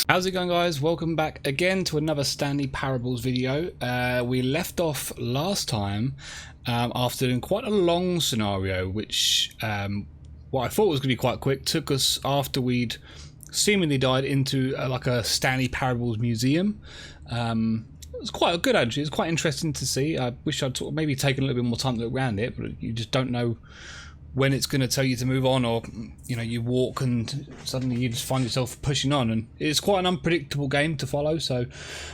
How's it going, guys? Welcome back again to another Stanley Parables video. We left off last time after doing quite a long scenario, which what I thought was going to be quite quick took us after we'd seemingly died into like a Stanley Parables museum. It was quite good actually. It's quite interesting to see. I wish I'd maybe taken a little bit more time to look around it, but you just don't know when it's going to tell you to move on, or you know, you walk and suddenly you just find yourself pushing on, and it's quite an unpredictable game to follow. So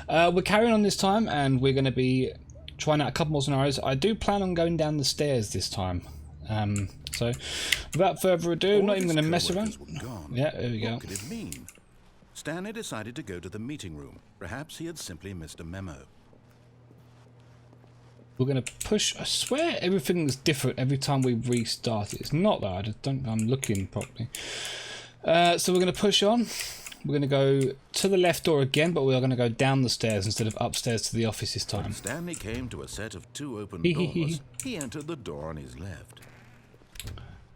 we're carrying on this time, and we're going to be trying out a couple more scenarios. I do plan on going down the stairs this time, so without further ado, I'm not even going to mess around. Yeah, there we go. What could it mean? Stanley decided to go to the meeting room. Perhaps he had simply missed a memo. We're going to push. I swear everything's different every time we restart it. It's not that. I just don't. I'm looking properly. So we're going to push on. We're going to go to the left door again, but we are going to go down the stairs instead of upstairs to the office this time. When Stanley came to a set of two open doors, he entered the door on his left.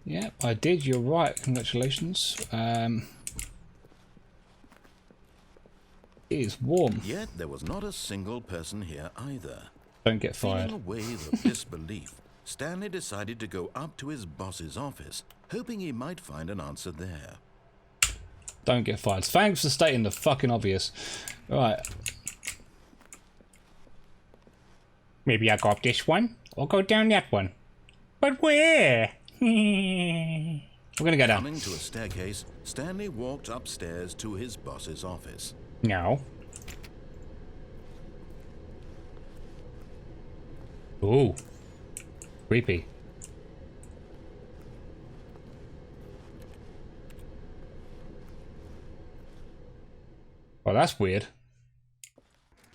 Yep, I did. You're right. Congratulations. It is warm. Yet there was not a single person here either. Don't get fired. Feeling a wave of disbelief, Stanley decided to go up to his boss's office, hoping he might find an answer there. Don't get fired. Thanks for stating the fucking obvious. Right. Maybe I go up this one, or go down that one. But where? We're gonna go down. Coming to a staircase, Stanley walked upstairs to his boss's office. No. Ooh. Creepy. Oh, that's weird.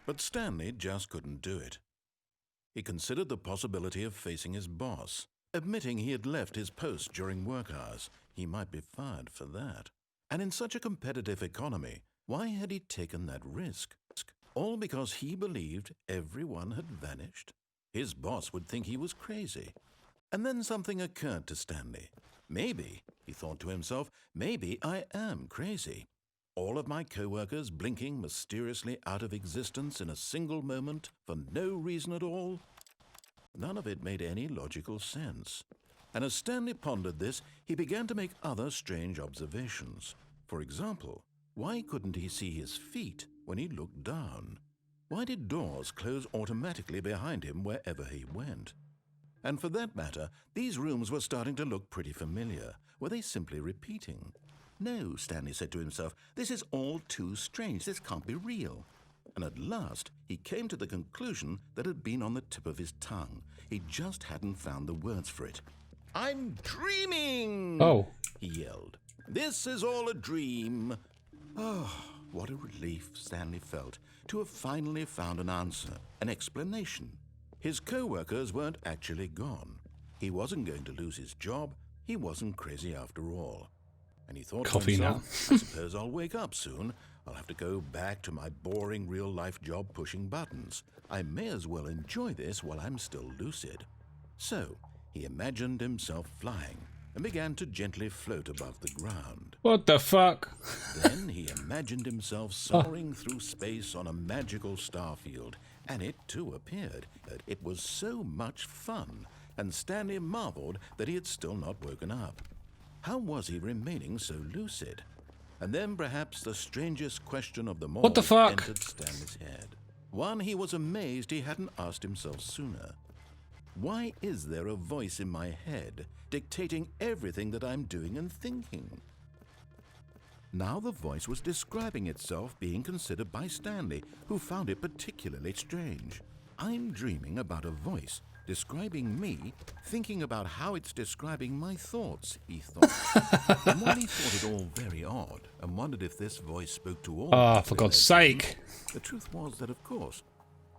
But Stanley just couldn't do it. He considered the possibility of facing his boss. Admitting he had left his post during work hours, he might be fired for that. And in such a competitive economy, why had he taken that risk? All because he believed everyone had vanished? His boss would think he was crazy. And then something occurred to Stanley. Maybe, he thought to himself, maybe I am crazy. All of my co-workers blinking mysteriously out of existence in a single moment for no reason at all? None of it made any logical sense. And as Stanley pondered this, he began to make other strange observations. For example, why couldn't he see his feet when he looked down? Why did doors close automatically behind him wherever he went? And for that matter, these rooms were starting to look pretty familiar. Were they simply repeating? No, Stanley said to himself, this is all too strange. This can't be real. And at last, he came to the conclusion that had been on the tip of his tongue. He just hadn't found the words for it. I'm dreaming! Oh. He yelled. This is all a dream. Oh, what a relief Stanley felt to have finally found an answer, an explanation. His co-workers weren't actually gone. He wasn't going to lose his job. He wasn't crazy after all. And he thought to himself, I suppose I'll wake up soon. I'll have to go back to my boring real-life job pushing buttons. I may as well enjoy this while I'm still lucid. So, he imagined himself flying and began to gently float above the ground. What the fuck? Then he imagined himself soaring through space on a magical starfield, and it too appeared. It was so much fun, and Stanley marveled that he had still not woken up. How was he remaining so lucid? And then perhaps the strangest question of them all What the fuck? entered Stanley's head. One he was amazed he hadn't asked himself sooner. Why is there a voice in my head dictating everything that I'm doing and thinking? Now the voice was describing itself being considered by Stanley, who found it particularly strange. I'm dreaming about a voice describing me, thinking about how it's describing my thoughts, he thought. And while he thought it all very odd and wondered if this voice spoke to all... Ah, for God's sake. The truth was that, of course,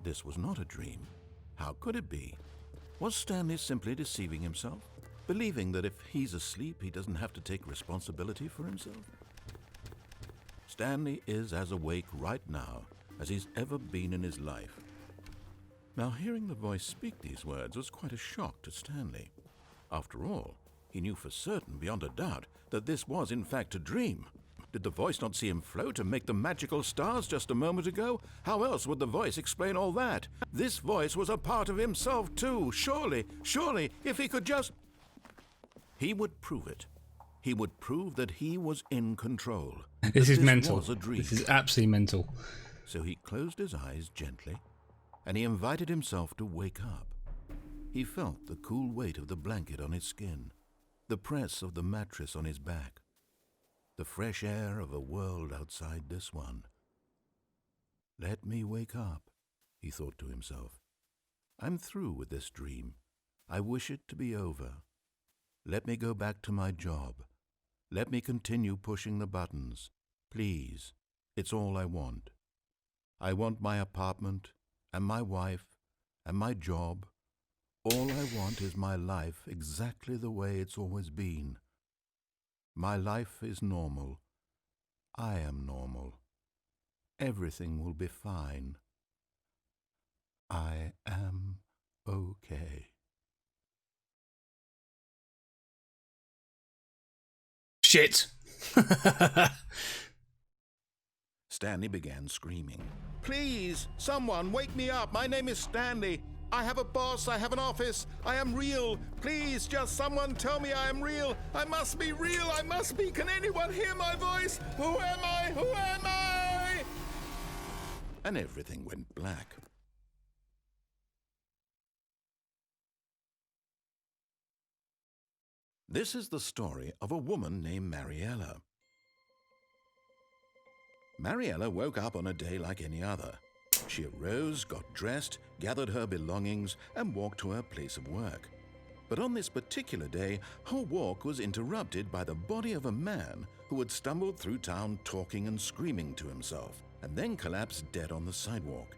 this was not a dream. How could it be? Was Stanley simply deceiving himself, believing that if he's asleep, he doesn't have to take responsibility for himself? Stanley is as awake right now as he's ever been in his life. Now, hearing the voice speak these words was quite a shock to Stanley. After all, he knew for certain, beyond a doubt, that this was in fact a dream. Did the voice not see him float and make the magical stars just a moment ago? How else would the voice explain all that? This voice was a part of himself too. Surely, if he could just... He would prove it. He would prove that he was in control. This is mental. Was a dream. This is absolutely mental. So he closed his eyes gently, and he invited himself to wake up. He felt the cool weight of the blanket on his skin, the press of the mattress on his back, the fresh air of a world outside this one. Let me wake up, he thought to himself. I'm through with this dream. I wish it to be over. Let me go back to my job. Let me continue pushing the buttons. Please, it's all I want. I want my apartment, and my wife, and my job. All I want is my life exactly the way it's always been. My life is normal. I am normal. Everything will be fine. I am okay. Shit! Stanley began screaming. Please, someone, wake me up. My name is Stanley. I have a boss. I have an office. I am real. Please, just someone tell me I am real. I must be real. I must be. Can anyone hear my voice? Who am I? Who am I? And everything went black. This is the story of a woman named Mariella. Mariella woke up on a day like any other. She arose, got dressed, gathered her belongings, and walked to her place of work. But on this particular day, her walk was interrupted by the body of a man who had stumbled through town talking and screaming to himself, and then collapsed dead on the sidewalk.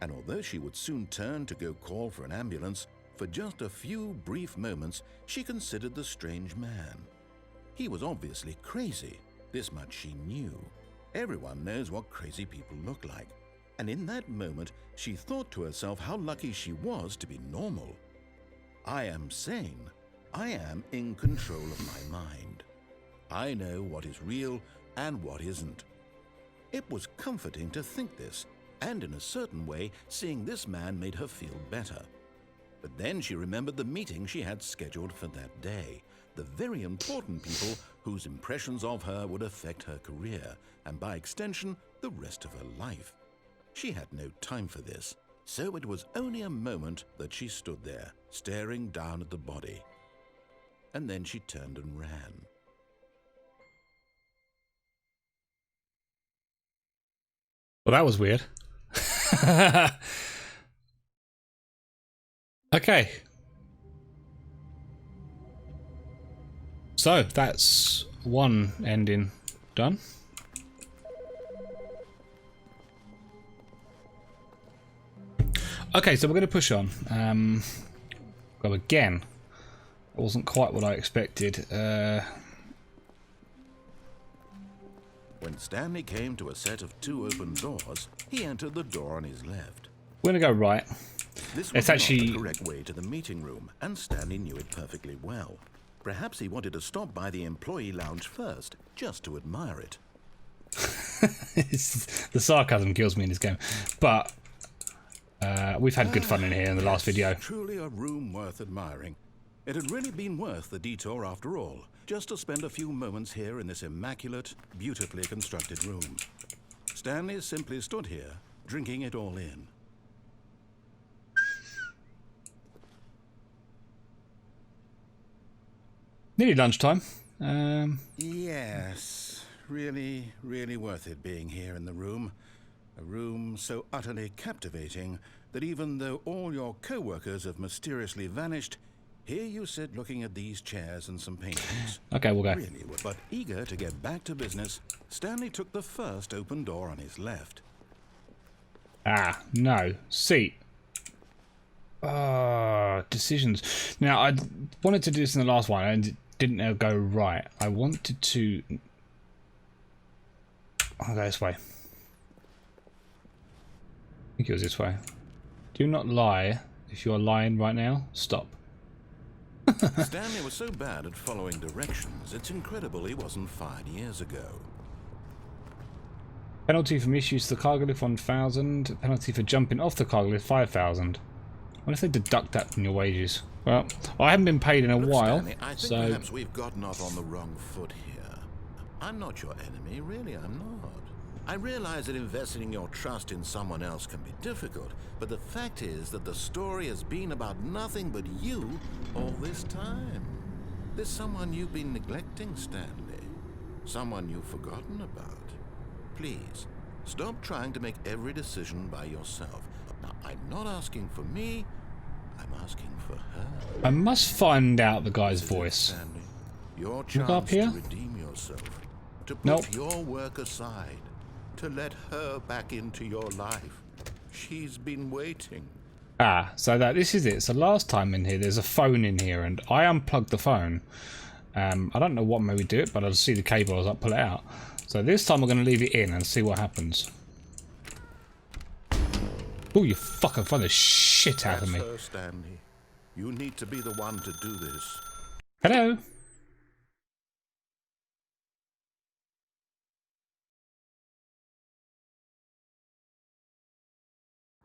And although she would soon turn to go call for an ambulance, for just a few brief moments she considered the strange man. He was obviously crazy. This much she knew. Everyone knows what crazy people look like. And in that moment, she thought to herself how lucky she was to be normal. I am sane. I am in control of my mind. I know what is real and what isn't. It was comforting to think this, and in a certain way, seeing this man made her feel better. But then she remembered the meeting she had scheduled for that day, the very important people whose impressions of her would affect her career, and by extension, the rest of her life. She had no time for this, so it was only a moment that she stood there, staring down at the body. And then she turned and ran. Well, that was weird. Okay. So, that's one ending done. Okay, so we're going to push on. Well, again, it wasn't quite what I expected. When Stanley came to a set of 2 open doors, he entered the door on his left. We're going to go right. This was It's not actually the correct way to the meeting room, and Stanley knew it perfectly well. Perhaps he wanted to stop by the employee lounge first, just to admire it. the sarcasm kills me in this game, but we've had good fun in here in the last video. Truly a room worth admiring. It had really been worth the detour after all, just to spend a few moments here in this immaculate, beautifully constructed room. Stanley simply stood here, drinking it all in. Nearly lunchtime. Yes, really, really worth it being here in the room. A room so utterly captivating that even though all your co-workers have mysteriously vanished, here you sit looking at these chairs and some paintings. Okay, we'll go. Really, but eager to get back to business, Stanley took the first open door on his left. Ah, no. Seat. Decisions. Now, I wanted to do this in the last one and it didn't go right. I wanted to... I'll go this way. I think it was this way. Do not lie. If you are lying right now, stop. Stanley was so bad at following directions, it's incredible he wasn't fired years ago. Penalty for misuse of the cargo lift 1,000. Penalty for jumping off the cargo lift 5,000. What if they deduct that from your wages? Well, I haven't been paid in a while, Stanley, I think so perhaps we've gotten off on the wrong foot here. I'm not your enemy, really, I'm not. I realize that investing your trust in someone else can be difficult, but the fact is that the story has been about nothing but you all this time. There's someone you've been neglecting, Stanley. Someone you've forgotten about. Please, stop trying to make every decision by yourself. Now, I'm not asking for me, I'm asking for her. I must find out the guy's This is it, voice. Stanley. Your Look up chance here? to redeem yourself. To put Nope. your work aside. To let her back into your life. She's been waiting. Ah, so this is it. So last time in here, there's a phone in here, and I unplugged the phone. I don't know what made me do it, but I'll see the cable. I was like, pull it out. So this time we're going to leave it in and see what happens. Oh, you fucking find the shit out of me. That's her, Stanley. You need to be the one to do this. Hello.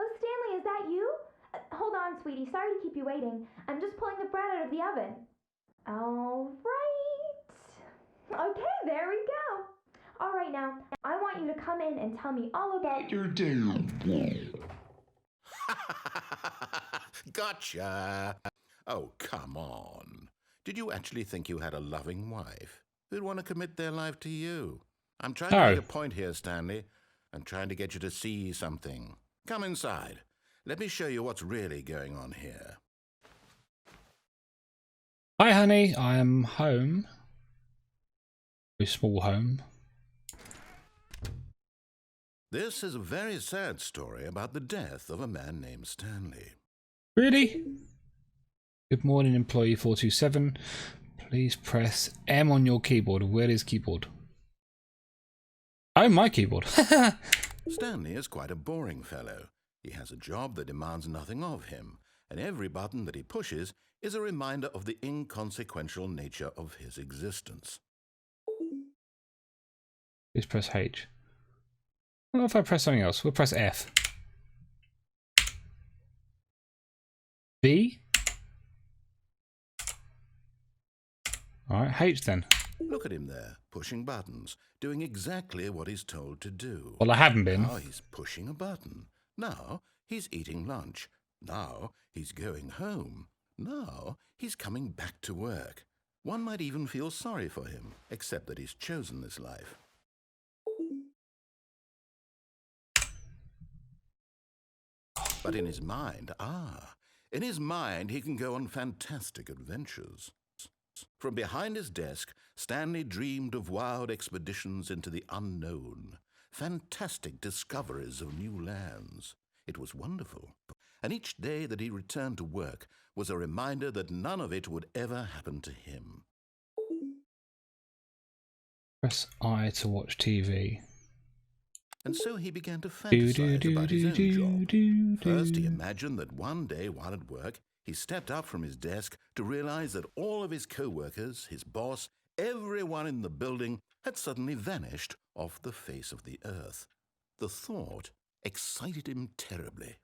Oh, Stanley, is that you? Hold on, sweetie. Sorry to keep you waiting. I'm just pulling the bread out of the oven. All right. Okay, there we go. All right, now, I want you to come in and tell me all about your day. Gotcha. Oh, come on. Did you actually think you had a loving wife who'd want to commit their life to you? I'm trying to make a point here, Stanley. I'm trying to get you to see something. Come inside. Let me show you what's really going on here. Hi, honey. I am home. Very small home. This is a very sad story about the death of a man named Stanley. Really? Good morning, employee 427. Please press M on your keyboard. Where is keyboard? Oh, my keyboard. Stanley is quite a boring fellow. He has a job that demands nothing of him, and every button that he pushes is a reminder of the inconsequential nature of his existence. Please press H. What if I press something else? We'll press F. B? Alright, H then. Look at him there, pushing buttons, doing exactly what he's told to do. Well, I haven't been. Now he's pushing a button. Now he's eating lunch. Now he's going home. Now he's coming back to work. One might even feel sorry for him, except that he's chosen this life. But in his mind, he can go on fantastic adventures. From behind his desk, Stanley dreamed of wild expeditions into the unknown, fantastic discoveries of new lands. It was wonderful, and each day that he returned to work was a reminder that none of it would ever happen to him. Press I to watch TV. And so he began to fantasize about his own job. First, he do. imagined that one day while at work, he stepped up from his desk to realize that all of his co-workers, his boss, everyone in the building had suddenly vanished off the face of the earth. The thought excited him terribly.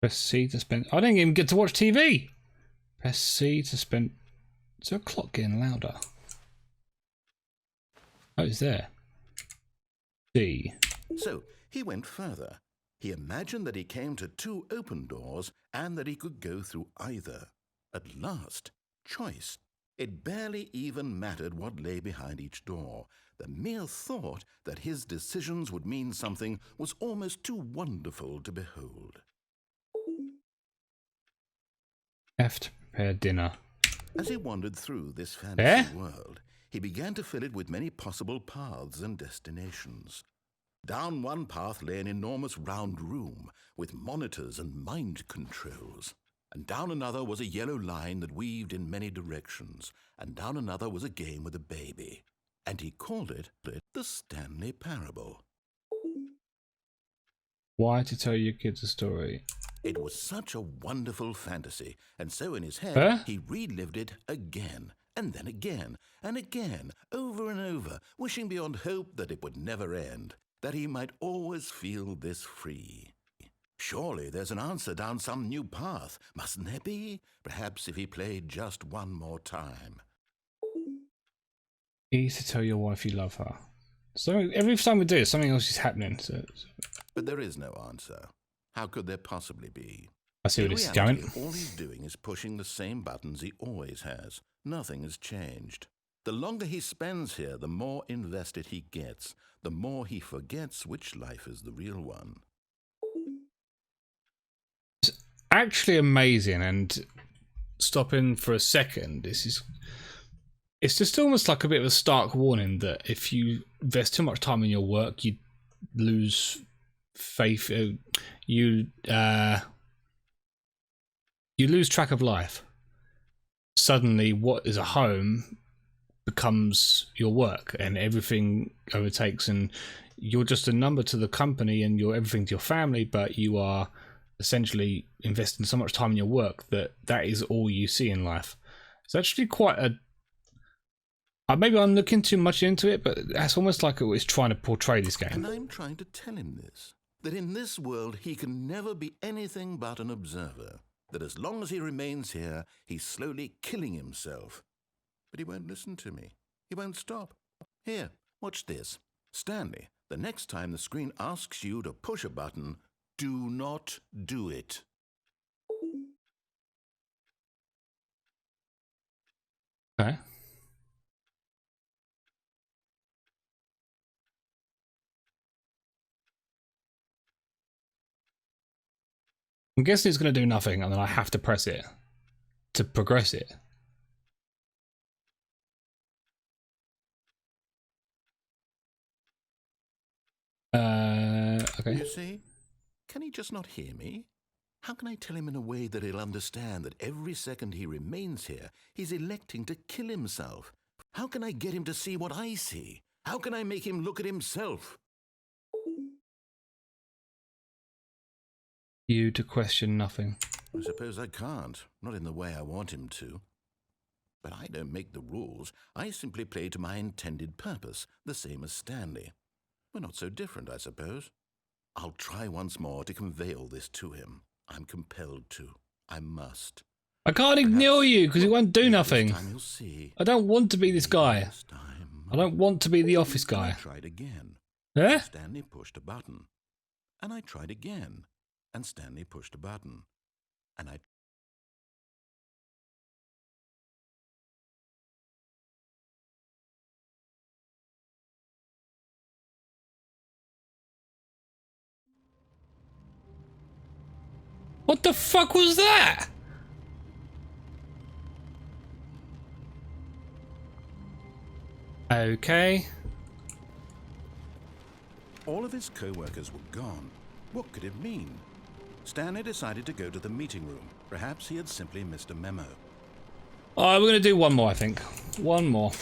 Press C to spend. I didn't even get to watch TV. Press C to spend. Is there a clock getting louder? Oh, it's there. C. So he went further. He imagined that he came to two open doors and that he could go through either. At last, choice. It barely even mattered what lay behind each door. The mere thought that his decisions would mean something was almost too wonderful to behold. F to prepare dinner. As he wandered through this fantasy world, he began to fill it with many possible paths and destinations. Down one path lay an enormous round room with monitors and mind controls. And down another was a yellow line that weaved in many directions. And down another was a game with a baby. And he called it the Stanley Parable. Why to tell your kids a story? It was such a wonderful fantasy, and so in his head he relived it again and then again, and again, over and over, wishing beyond hope that it would never end, that he might always feel this free. Surely there's an answer down some new path, mustn't there be? Perhaps if he played just one more time. Easy to tell your wife you love her. So every time we do it, something else is happening. So But there is no answer. How could there possibly be? I see where In this is reality, going. all he's doing is pushing the same buttons he always has. Nothing has changed. The longer he spends here, the more invested he gets, the more he forgets which life is the real one. Actually amazing, and stopping for a second, it's just almost like a bit of a stark warning that if you invest too much time in your work, you lose faith, you lose track of life. Suddenly what is a home becomes your work, and everything overtakes, and you're just a number to the company and you're everything to your family, but you are essentially investing so much time in your work that is all you see in life. It's actually quite a maybe I'm looking too much into it, but that's almost like it's trying to portray this game. And I'm trying to tell him this, that in this world he can never be anything but an observer, that as long as he remains here, he's slowly killing himself. But he won't listen to me. He won't stop. Here, watch this. Stanley, the next time the screen asks you to push a button, do not do it. Okay. I'm guessing it's going to do nothing, and then I have to press it to progress it. Okay. You see? Can he just not hear me? How can I tell him in a way that he'll understand that every second he remains here, he's electing to kill himself? How can I get him to see what I see? How can I make him look at himself? You to question nothing. I suppose I can't, not in the way I want him to. But I don't make the rules. I simply play to my intended purpose, the same as Stanley. We're not so different, I suppose. I'll try once more to convey all this to him. I'm compelled to. I must. I can't ignore you because it won't do nothing. This time you'll see. I don't want to be this guy. This time, I don't want to be the office I guy. tried again. Eh? Stanley pushed a button. And I tried again. And Stanley pushed a button. And I... What the fuck was that? Okay. All of his co-workers were gone. What could it mean? Stanley decided to go to the meeting room. Perhaps he had simply missed a memo. Alright, we're going to do one more, I think. One more.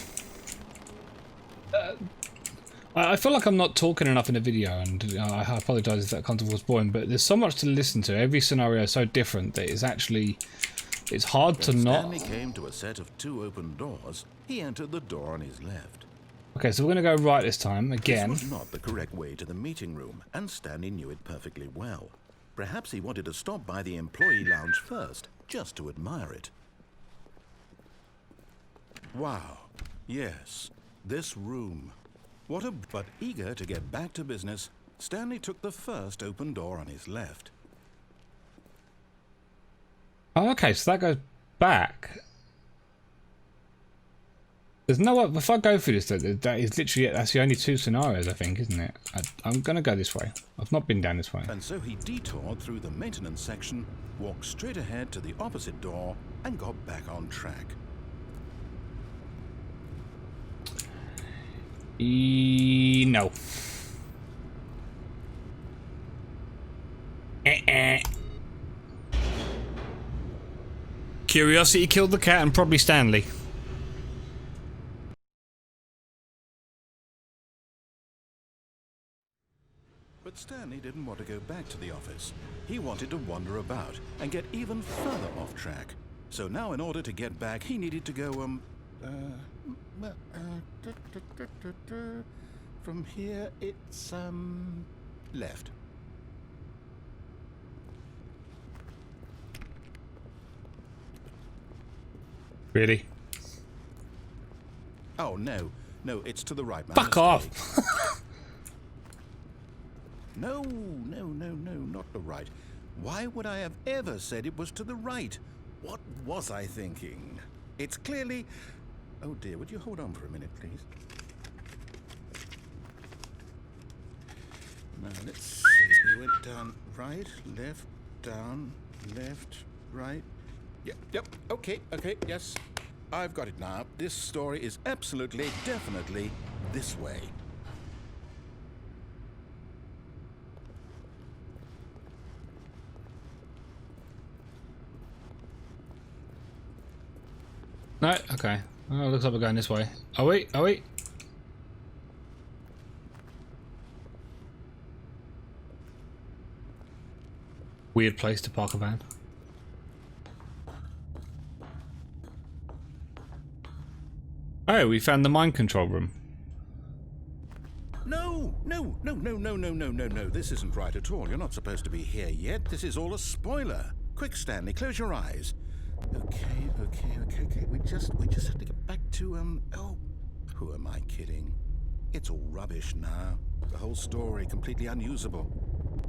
I feel like I'm not talking enough in the video, and I apologise if that content was boring, but there's so much to listen to. Every scenario is so different that it's hard to When not... Stanley came to a set of 2 open doors, he entered the door on his left. Okay, so we're going to go right this time, again. This was not the correct way to the meeting room, and Stanley knew it perfectly well. Perhaps he wanted to stop by the employee lounge first, just to admire it. Wow. Yes, this room. But eager to get back to business, Stanley took the first open door on his left. Oh, okay, so that goes back. There's no... If I go through this, that is literally it. That's the only 2 scenarios, I think, isn't it? I'm going to go this way. I've not been down this way. And so he detoured through the maintenance section, walked straight ahead to the opposite door, and got back on track. No. Curiosity killed the cat, and probably Stanley. But Stanley didn't want to go back to the office. He wanted to wander about and get even further off track. So now in order to get back, he needed to go, From here, it's, left. Really? Oh, no. No, it's to the right. My Fuck mistake. off! No, not the right. Why would I have ever said it was to the right? What was I thinking? It's clearly... Oh dear, would you hold on for a minute, please? Now, let's see. We went down right, left, down, left, right. Yep, okay, yes. I've got it now. This story is absolutely, definitely this way. No? Okay. Oh, looks like we're going this way. Are we? Are we? Weird place to park a van. Oh, we found the mind control room. No. This isn't right at all. You're not supposed to be here yet. This is all a spoiler. Quick, Stanley, close your eyes. Okay. We just have to get back to, oh, who am I kidding? It's all rubbish now. The whole story completely unusable.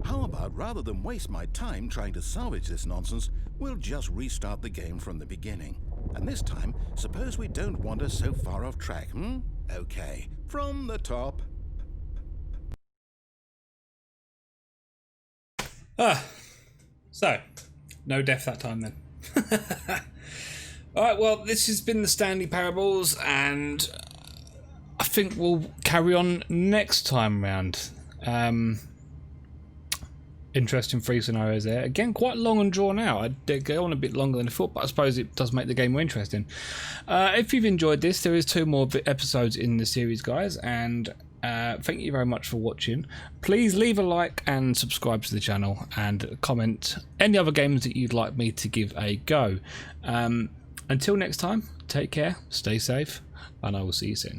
How about, rather than waste my time trying to salvage this nonsense, we'll just restart the game from the beginning. And this time, suppose we don't wander so far off track, Okay, from the top. So, no death that time then. Alright, well, this has been the Stanley Parables, and I think we'll carry on next time round. Interesting 3 scenarios there. Again, quite long and drawn out. I did go on a bit longer than I thought, but I suppose it does make the game more interesting. If you've enjoyed this, there is 2 more episodes in the series, guys, and thank you very much for watching. Please leave a like and subscribe to the channel, and comment any other games that you'd like me to give a go. Until next time, take care, stay safe, and I will see you soon.